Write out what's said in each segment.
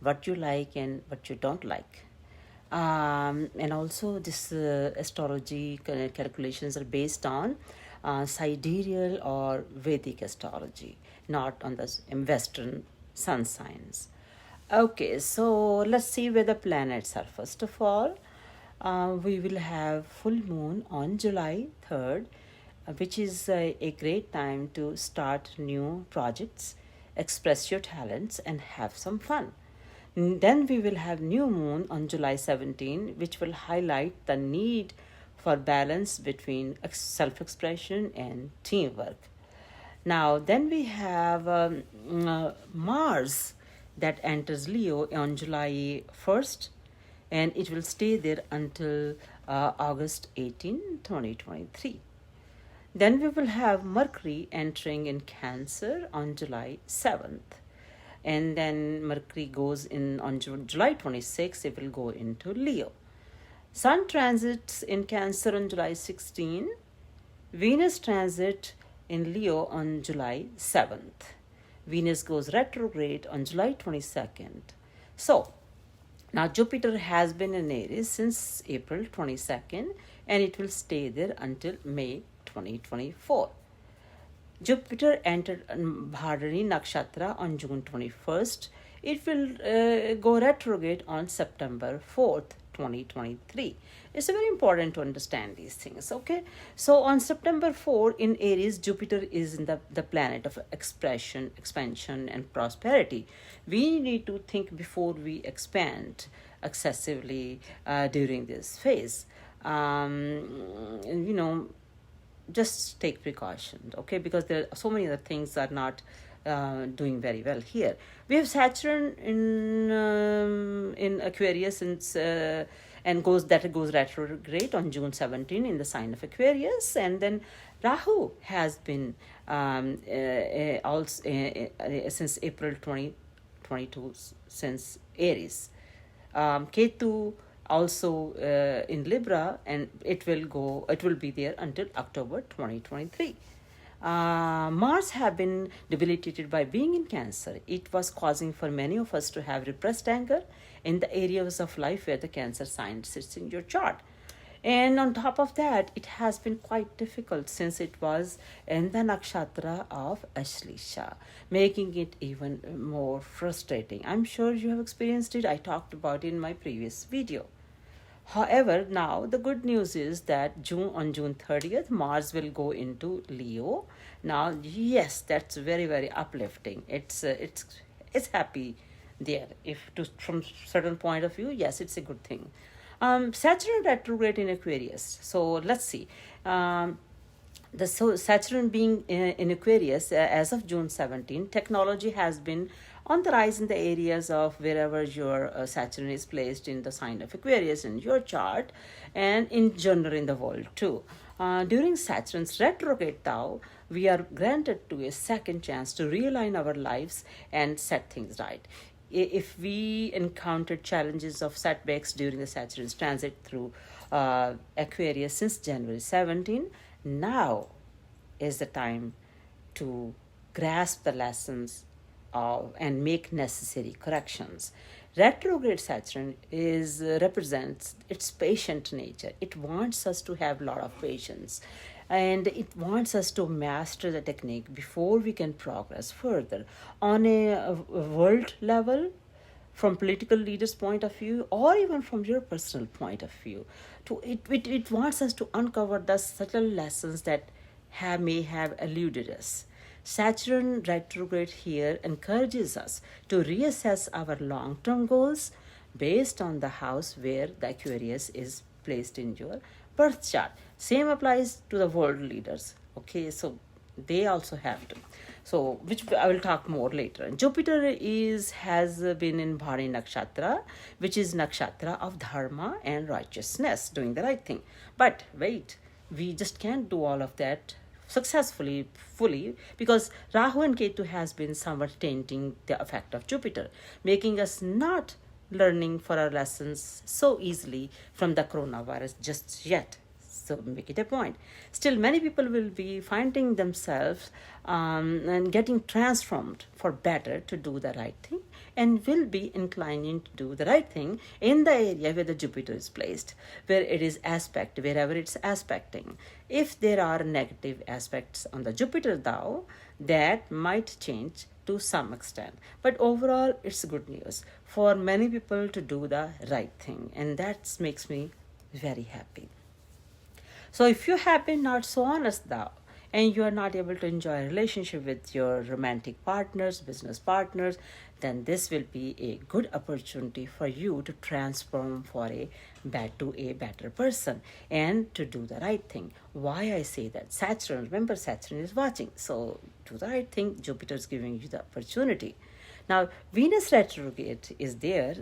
what you like and what you don't like. And also, this astrology calculations are based on sidereal or Vedic astrology, not on the Western sun signs. Okay, so let's see where the planets are. First of all, we will have full moon on July 3rd, which is a great time to start new projects, express your talents, and have some fun. Then we will have new moon on July 17, which will highlight the need for balance between self expression and teamwork. Now, then we have Mars that enters Leo on July 1st, and it will stay there until August 18, 2023. Then we will have Mercury entering in Cancer on July 7th. And then Mercury goes in on July 26th, it will go into Leo. Sun transits in Cancer on July 16. Venus transit in Leo on July 7th. Venus goes retrograde on July 22nd. So, now Jupiter has been in Aries since April 22nd, and it will stay there until May 2024. Jupiter entered Bhadani Nakshatra on June 21st. It will go retrograde on September 4th, 2023. It's very important to understand these things, okay? So on September 4 in Aries, Jupiter is in the planet of expression, expansion, and prosperity. We need to think before we expand excessively during this phase. You know, just take precautions, okay, because there are so many other things that are not doing very well here. We have Saturn in Aquarius since and goes retrograde on June 17 in the sign of Aquarius, and then Rahu has been also since April 2022 since Aries. Ketu also in Libra, and it will be there until October 2023. Mars have been debilitated by being in Cancer. It was causing for many of us to have repressed anger in the areas of life where the Cancer sign sits in your chart. And on top of that, it has been quite difficult since it was in the nakshatra of Ashlisha, making it even more frustrating. I'm sure you have experienced it. I talked about it in my previous video. However, now the good news is that on June 30th, Mars will go into Leo. Now, yes, that's very, very uplifting. It's happy there. From certain point of view, yes, it's a good thing. Saturn retrograde in Aquarius. So let's see. Saturn being in Aquarius as of June 17, technology has been on the rise in the areas of wherever your Saturn is placed in the sign of Aquarius in your chart, and in general in the world too. During Saturn's retrograde, though, we are granted to a second chance to realign our lives and set things right. If we encountered challenges of setbacks during the Saturn's transit through Aquarius since January 17, now is the time to grasp the lessons and make necessary corrections. Retrograde Saturn represents its patient nature. It wants us to have a lot of patience, and it wants us to master the technique before we can progress further on a world level, from political leaders' point of view, or even from your personal point of view. It wants us to uncover the subtle lessons that may have eluded us. Saturn retrograde here encourages us to reassess our long-term goals based on the house where the Aquarius is placed in your birth chart. Same applies to the world leaders. Okay, so they also have to. So, which I will talk more later. Jupiter has been in Bhari Nakshatra, which is Nakshatra of Dharma and righteousness, doing the right thing. But wait, we just can't do all of that successfully, fully, because Rahu and Ketu has been somewhat tainting the effect of Jupiter, making us not learning for our lessons so easily from the coronavirus just yet. So make it a point. Still, many people will be finding themselves and getting transformed for better to do the right thing and will be inclining to do the right thing in the area where the Jupiter is placed, where it is aspect, wherever it's aspecting. If there are negative aspects on the Jupiter thou, that might change to some extent. But overall, it's good news for many people to do the right thing, and that makes me very happy. So if you have been not so honest thou, and you are not able to enjoy a relationship with your romantic partners, business partners, then this will be a good opportunity for you to transform for to a better person and to do the right thing. Why I say that? Saturn, remember Saturn is watching. So do the right thing. Jupiter is giving you the opportunity. Now, Venus retrograde is there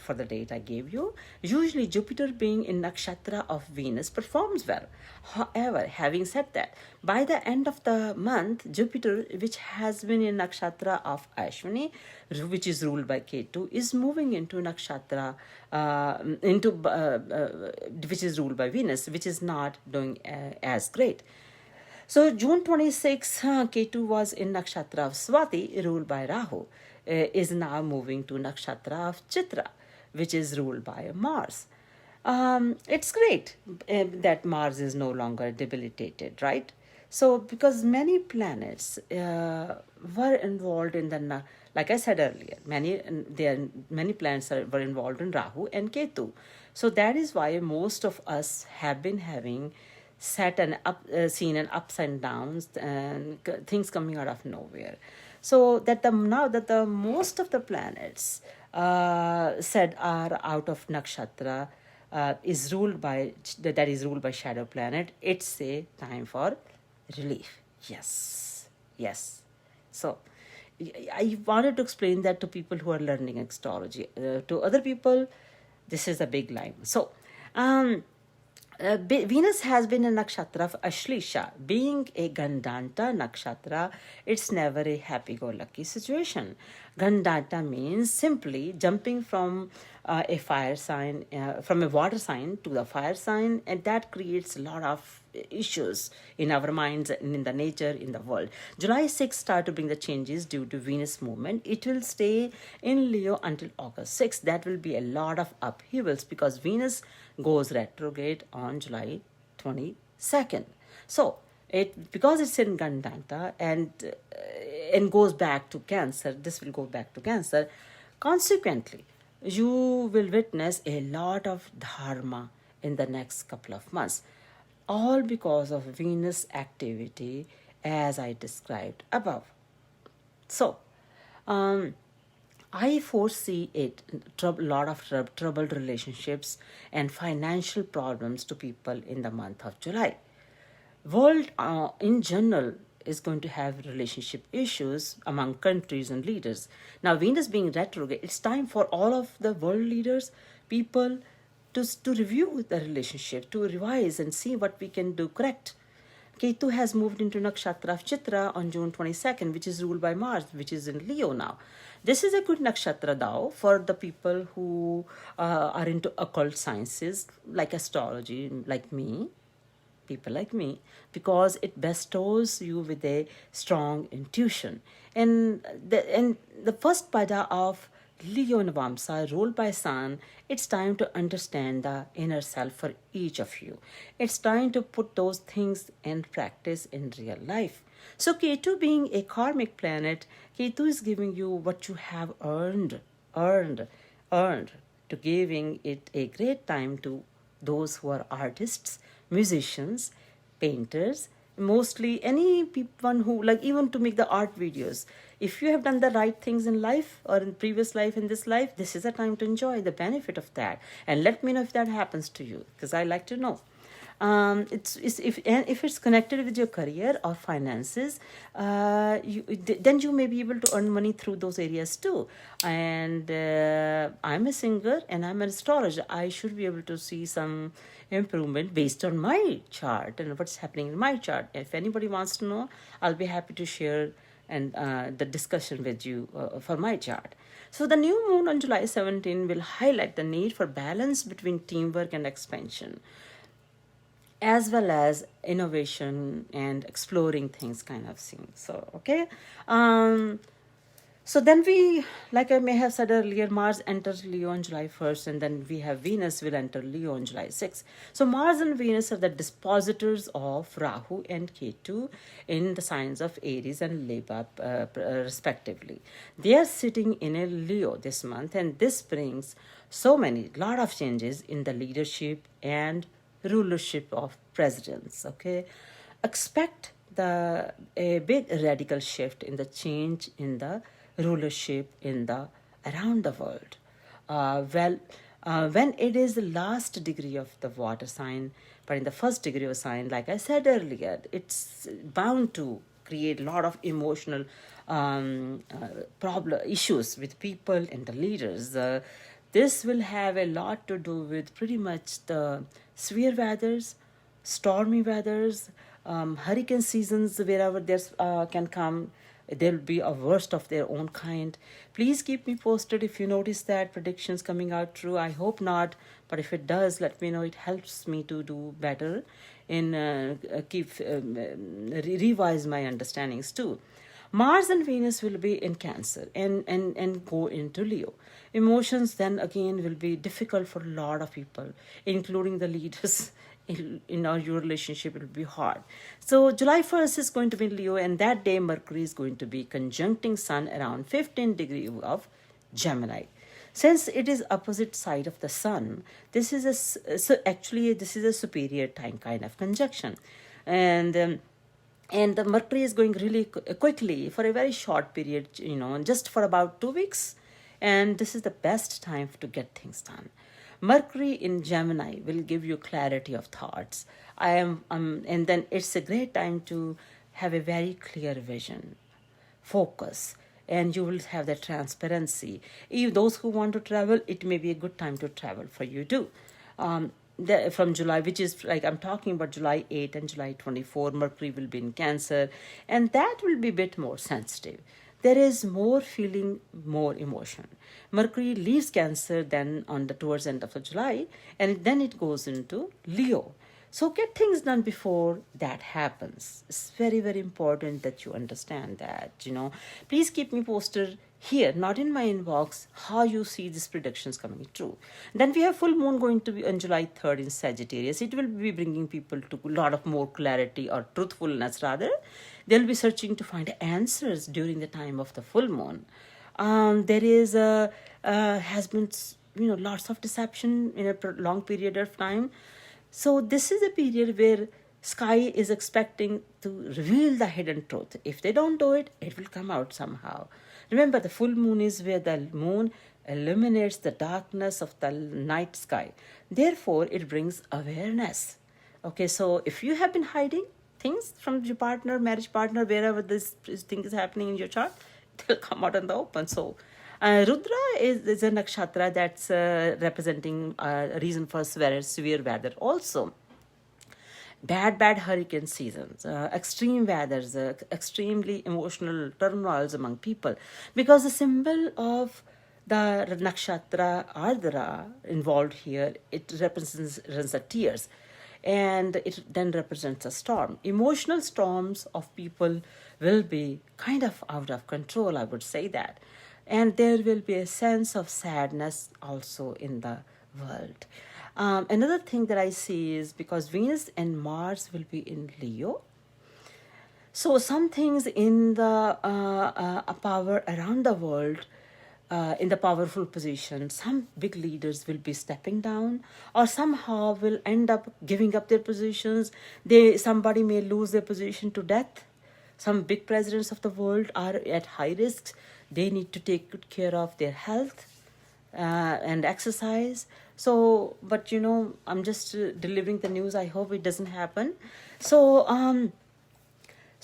for the date I gave you. Usually, Jupiter being in nakshatra of Venus performs well. However, having said that, by the end of the month, Jupiter, which has been in nakshatra of Ashwini, which is ruled by Ketu, is moving into nakshatra, which is ruled by Venus, which is not doing as great. So June 26, Ketu was in nakshatra of Swati, ruled by Rahu, is now moving to nakshatra of Chitra, which is ruled by Mars. It's great that Mars is no longer debilitated, right? So because many planets were involved in the, like I said earlier, many planets were involved in Rahu and Ketu. So that is why most of us have been having seen an ups and downs and things coming out of nowhere. So that now that the most of the planets said are out of nakshatra is ruled by shadow planet, it's a time for relief. Yes. So I wanted to explain that to people who are learning astrology. To other people, this is a big line. So Venus has been a nakshatra of Ashlisha. Being a Gandanta nakshatra, it's never a happy-go-lucky situation. Gandanta means simply jumping from a fire sign, from a water sign to the fire sign, and that creates a lot of issues in our minds and in the nature, in the world. July 6th start to bring the changes due to Venus movement. It will stay in Leo until August 6th. That will be a lot of upheavals because Venus goes retrograde on July 22nd. So because it's in Gandanta and goes back to Cancer, this will go back to Cancer. Consequently, you will witness a lot of dharma in the next couple of months, all because of Venus activity as I described above. So, I foresee a lot of troubled relationships and financial problems to people in the month of July. World in general is going to have relationship issues among countries and leaders. Now, Venus being retrograde, it's time for all of the world leaders, people, to review the relationship, to revise and see what we can do correct. Ketu has moved into nakshatra of Chitra on June 22nd, which is ruled by Mars, which is in Leo now. This is a good nakshatra thou for the people who are into occult sciences, like astrology, like me, people like me, because it bestows you with a strong intuition. And the first pada of Leo Navamsa, ruled by Sun, it's time to understand the inner self for each of you. It's time to put those things in practice in real life. So Ketu being a karmic planet, Ketu is giving you what you have earned, to giving it a great time to those who are artists, musicians, painters, mostly anyone who like even to make the art videos. If you have done the right things in life or in previous life, in this life, this is a time to enjoy the benefit of that. And let me know if that happens to you, because I like to know. If it's connected with your career or finances, then you may be able to earn money through those areas too. And I'm a singer and I'm an astrologer. I should be able to see some improvement based on my chart and what's happening in my chart. If anybody wants to know, I'll be happy to share and the discussion with you for my chart. So the new moon on July 17 will highlight the need for balance between teamwork and expansion, as well as innovation and exploring things kind of thing. So, okay. So then we, like I may have said earlier, Mars enters Leo on July 1st, and then we have Venus will enter Leo on July 6th. So Mars and Venus are the dispositors of Rahu and Ketu in the signs of Aries and Libra, respectively. They are sitting in a Leo this month, and this brings lot of changes in the leadership and rulership of presidents. Okay, expect a big radical shift in the change in the rulership in the around the world. When it is the last degree of the water sign, but in the first degree of a sign, like I said earlier, it's bound to create a lot of emotional problem issues with people and the leaders. This will have a lot to do with pretty much the severe weathers, stormy weathers, hurricane seasons wherever there's can come. There'll be a worst of their own kind. Please keep me posted if you notice that predictions coming out true. I hope not, but if it does, let me know. It helps me to do better in revise my understandings too. Mars and Venus will be in Cancer and go into Leo. Emotions then again will be difficult for a lot of people, including the leaders. Your relationship, it will be hard. So July 1st is going to be Leo, and that day Mercury is going to be conjuncting Sun around 15 degrees of Gemini. Since it is opposite side of the Sun, this is a superior time kind of conjunction, and the Mercury is going really quickly for a very short period, just for about 2 weeks, and this is the best time to get things done. Mercury in Gemini will give you clarity of thoughts. And then it's a great time to have a very clear vision, focus, and you will have the transparency. If those who want to travel, it may be a good time to travel for you too. From July, which is like I'm talking about July 8 and July 24, Mercury will be in Cancer, and that will be a bit more sensitive. There is more feeling, more emotion. Mercury leaves Cancer then on the towards end of July, and then it goes into Leo. So get things done before that happens. It's very, very important that you understand that, Please keep me posted here, not in my inbox, how you see these predictions coming true. Then we have full moon going to be on July 3rd in Sagittarius. It will be bringing people to a lot of more clarity or truthfulness rather. They'll be searching to find answers during the time of the full moon. There is has been lots of deception in a long period of time. So this is a period where sky is expecting to reveal the hidden truth. If they don't do it, it will come out somehow. Remember, the full moon is where the moon illuminates the darkness of the night sky. Therefore, it brings awareness. Okay, so if you have been hiding things from your partner, marriage partner, wherever this thing is happening in your chart, they'll come out in the open. So Rudra is a nakshatra that's representing a reason for severe weather also. Bad hurricane seasons, extreme weathers, extremely emotional turmoils among people. Because the symbol of the nakshatra Ardra involved here, it represents the tears. And it then represents a storm. Emotional storms of people will be kind of out of control, I would say that. And there will be a sense of sadness also in the world. Another thing that I see is because Venus and Mars will be in Leo, so some things in the power around the world, in the powerful position, some big leaders will be stepping down or somehow will end up giving up their positions. Somebody may lose their position to death. Some big presidents of the world are at high risks. They need to take good care of their health and exercise. So, but I'm just delivering the news. I hope it doesn't happen. So,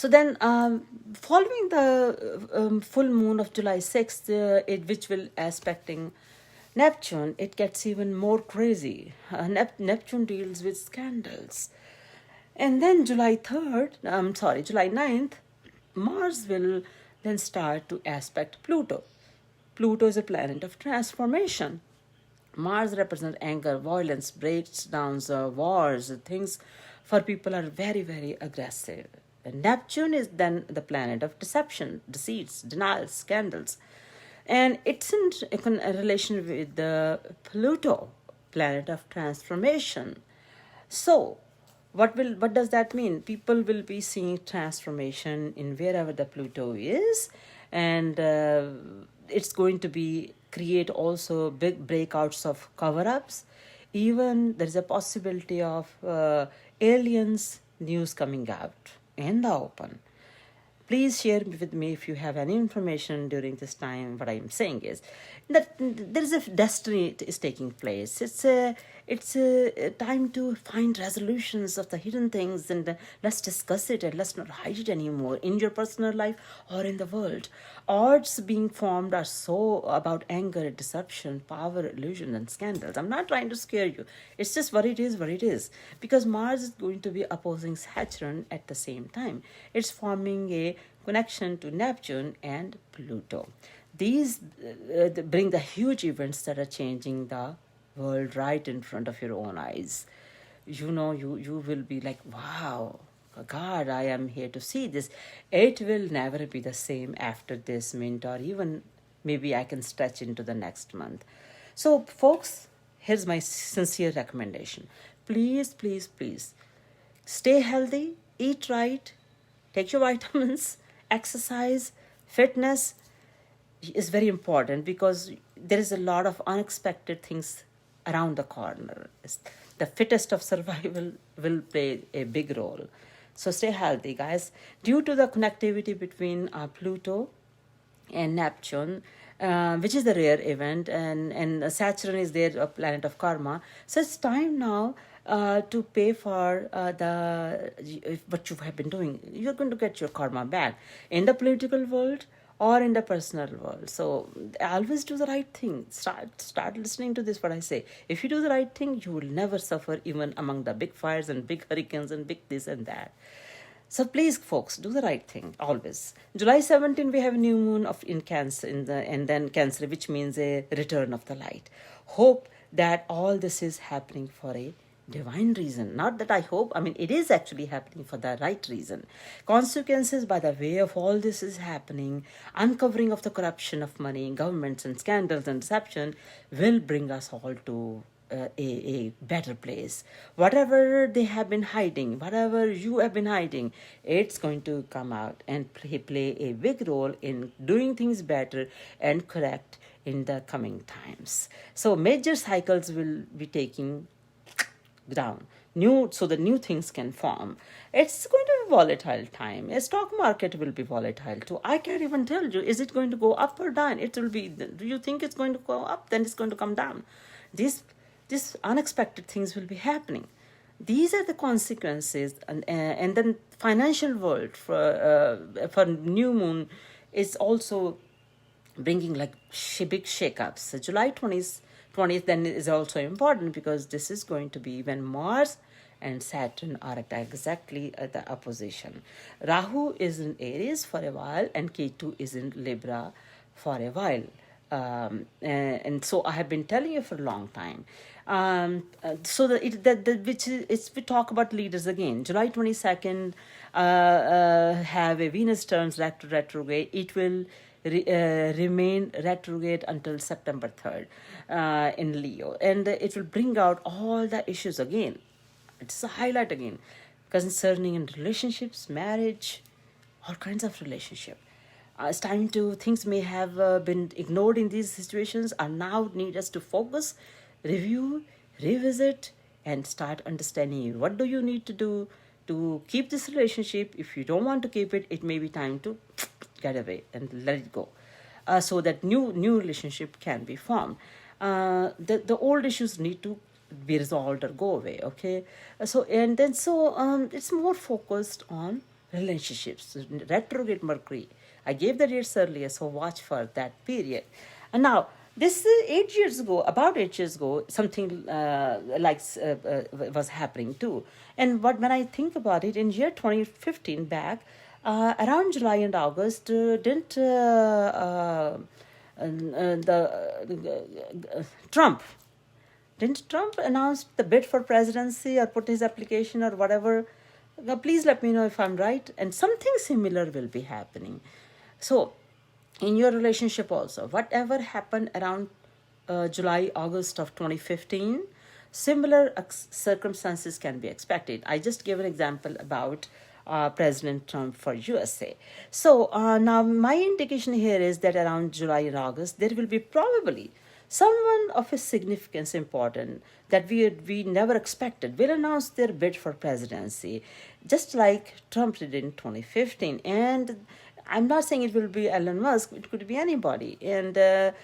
then following the full moon of July 6th, which will aspecting Neptune, it gets even more crazy. Neptune deals with scandals. And then July 9th, Mars will then start to aspect Pluto. Pluto is a planet of transformation. Mars represents anger, violence, breakdowns, wars, things for people are very, very aggressive. Neptune is then the planet of deception, deceits, denials, scandals. And it's in a relation with the Pluto, planet of transformation. So, what does that mean? People will be seeing transformation in wherever the Pluto is, and it's going to be create also big breakouts of cover-ups. Even there is a possibility of aliens news coming out in the open. Please share with me if you have any information during this time. What I am saying is that there is a destiny is taking place. It's a time to find resolutions of the hidden things, and let's discuss it and let's not hide it anymore in your personal life or in the world. Odds being formed are so about anger, deception, power, illusion, and scandals. I'm not trying to scare you. It's just what it is. Because Mars is going to be opposing Saturn at the same time. It's forming a connection to Neptune and Pluto. These bring the huge events that are changing the world right in front of your own eyes. You will be like, wow, God, I am here to see this. It will never be the same after this mint, or even maybe I can stretch into the next month. So, folks, here's my sincere recommendation. Please, please, please stay healthy, eat right, take your vitamins, exercise, fitness is very important, because there is a lot of unexpected things around the corner. The fittest of survival will play a big role. So stay healthy, guys. Due to the connectivity between Pluto and Neptune, which is the rare event, and Saturn is their planet of karma. So it's time now to pay for what you have been doing. You're going to get your karma back in the political world or in the personal world. So always do the right thing. Start listening to this, what I say. If you do the right thing, you will never suffer even among the big fires and big hurricanes and big this and that. So please, folks, do the right thing always. July 17, we have a new moon in Cancer, and then Cancer, which means a return of the light. Hope that all this is happening for a divine reason. Not that I hope, it is actually happening for the right reason. Consequences by the way of all this is happening, uncovering of the corruption of money, governments and scandals and deception will bring us all to a better place. Whatever they have been hiding, whatever you have been hiding, it's going to come out and play a big role in doing things better and correct in the coming times. So major cycles will be taking down so the new things can form. It's going to be volatile time. A stock market will be volatile too. I can't even tell you, is it going to go up or down? It will be, do you think it's going to go up? Then it's going to come down. These unexpected things will be happening. These are the consequences. And then financial world for new moon is also bringing like big shakeups. So July 20th then is also important, because this is going to be when Mars and Saturn are at exactly the opposition. Rahu is in Aries for a while, and Ketu is in Libra for a while. And so I have been telling you for a long time. We talk about leaders again. July 22nd, have a Venus turns retrograde. It will remain retrograde until September 3rd in Leo, and it will bring out all the issues again. It's a highlight again concerning in relationships, marriage, all kinds of relationship. It's time to, things may have been ignored in these situations are now need us to focus, review, revisit, and start understanding what do you need to do to keep this relationship. If you don't want to keep it, it may be time to get away and let it go, so that new relationship can be formed. The old issues need to be resolved or go away. Okay, so it's more focused on relationships. Retrograde Mercury, I gave the dates earlier, so watch for that period. And now, this 8 years ago, about 8 years ago, something was happening too. And when I think about it, in year 2015 back, around July and August, didn't Trump announced the bid for presidency or put his application or whatever Please let me know if I'm right, and something similar will be happening. So, in your relationship also, whatever happened around July, August of 2015, similar circumstances can be expected. I just gave an example about President Trump for USA. So now my indication here is that around July and August, there will be probably someone of a significance important that we never expected will announce their bid for presidency, just like Trump did in 2015. And I'm not saying it will be Elon Musk, it could be anybody. And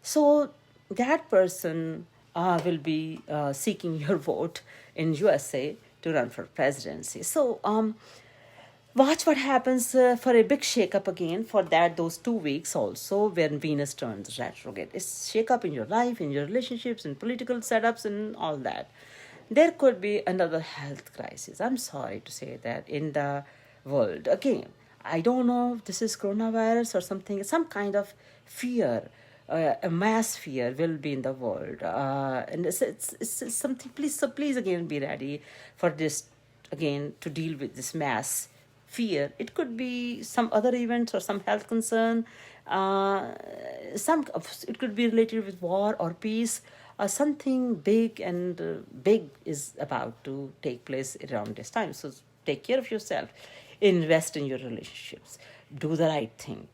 so that person will be seeking your vote in USA to run for presidency. So watch what happens for a big shake-up again for that those 2 weeks also when Venus turns retrograde. It's shake-up in your life, in your relationships, in political setups, and all that. There could be another health crisis. I'm sorry to say that in the world again. I don't know if this is coronavirus or something. Some kind of fear, a mass fear will be in the world, and it's something. Please again be ready for this again to deal with this mass fear. It could be some other events or some health concern. Some it could be related with war or peace. Something big and big is about to take place around this time. So take care of yourself, invest in your relationships, do the right thing.